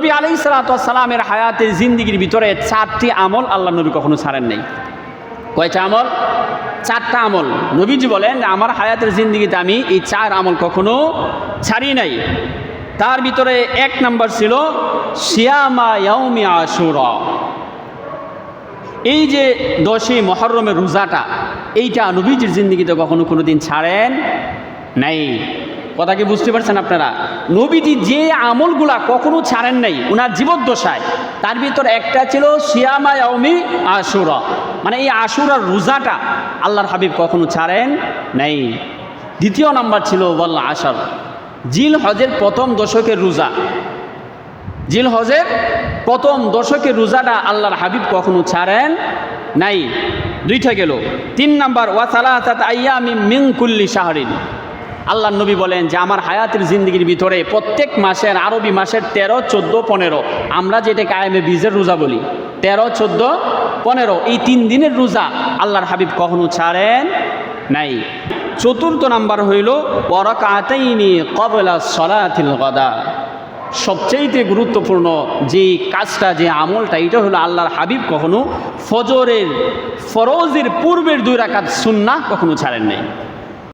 নবী আলাইহিস সালাতু ওয়াস সালামের হায়াতে জিন্দেগির ভিতরে 4টি আমল আল্লাহ নবী কখনো ছাড়েন নাই। কয়টা আমল? 4টা আমল। নবীজি বলেন আমার হায়াতের জিন্দেগিতে আমি এই 4 আমল কখনো ছাড়ি নাই। তার ভিতরে 1 নাম্বার ছিল সিয়ামা ইয়াউমি আশুরা। এই যে 10ই মুহররমের রোজাটা, এইটা নবীজির জিন্দেগিতে কখনো কোনোদিন ছাড়েন নাই। কথা কি বুঝতে পারছেন আপনারা? নবীজি যে আমলগুলা কখনো ছাড়েন নাই ওনার জীবদ্দশায়, তার ভিতরে একটা ছিল সিয়ামা ইয়াউমি আশুরা, মানে এই আশুরার রোজাটা আল্লাহর হাবিব কখনো ছাড়েন নাই। দ্বিতীয় নাম্বার ছিল ওয়াল আশর, জিল হজের প্রথম দশকের রোজা। জিল হজের প্রথম দশকের রোজাটা আল্লাহর হাবিব কখনো ছাড়েন নাই। 2টা গেল। 3 নাম্বার ওয়া সালাসাত আইয়ামিন মিন কুল্লি শাহরিন। আল্লাহ নবী বলেন যে আমার হায়াতের জিন্দগির ভিতরে প্রত্যেক মাসের, আরবি মাসের 13, 14, 15, আমরা যেটাকে আয়ামে বীজের রোজা বলি, 13, 14, 15, এই 3 দিনের রোজা আল্লাহর হাবিব কখনো ছাড়েন নাই। 4th নাম্বার হইল ওয়া রাকাতাইনি ক্বাবলা সলাতিল গাদা। সবচেয়ে গুরুত্বপূর্ণ যে কাজটা, যে আমলটা, এটা হলো আল্লাহর হাবিব কখনো ফজরের ফরজের পূর্বের 2 রাকাত সুন্নাহ কখনো ছাড়েন নাই।